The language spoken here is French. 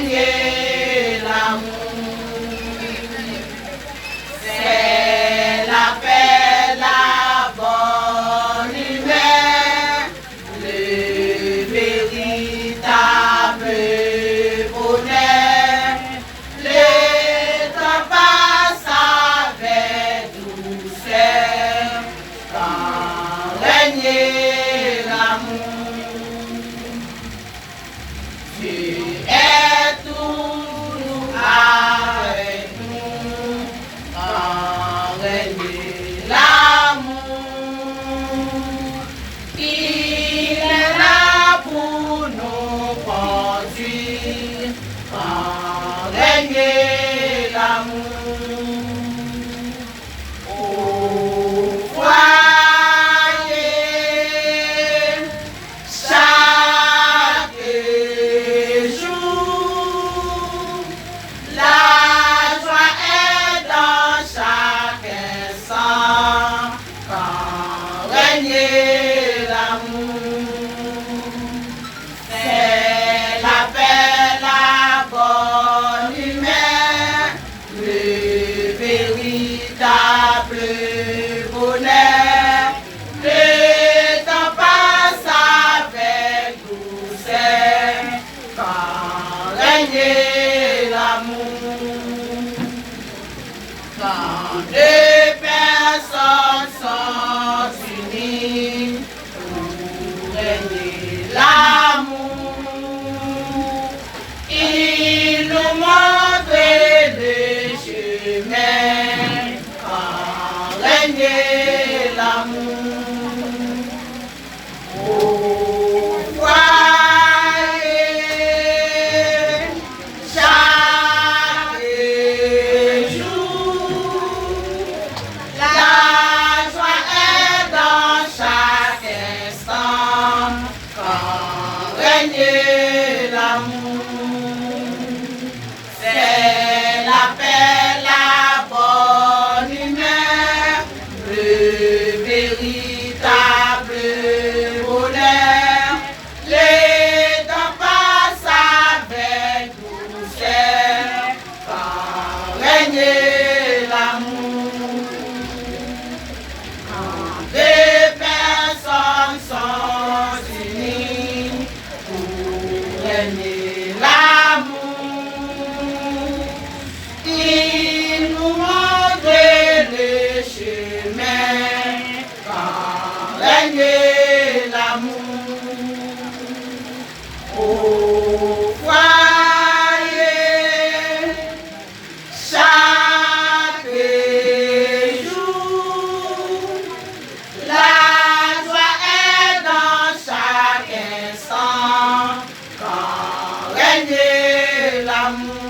régner l'amour. C'est la paix, la bonne humeur, le véritable bonheur. Le temps passe avec douceur quand régner l'amour. Tu es toujours avec nous quand régner l'amour. Il est là pour nous conduire quand régner l'amour. Au foyer, chaque jour, la joie est dans chaque instant quand régner l'amour. C'est la paix, la bonne humeur, le véritable bonheur. Le temps passe avec douceur quand régner l'amour. Quand deux personnes sont unies pour régner l'amour, il nous montre le chemin quand régner l'amour. Au foyer, chaque jour, la joie est dans chaque instant quand régner l'amour. C'est la paix, la bonne humeur, le véritable bonheur. Le temps passe avec douceur quand régner l'amour. Quand deux personnes sont unies pour régner l'amour, il nous montre le chemin quand régner l'amour. Au foyer, chaque jour, la joie est dans chaque instant quand régner l'amour.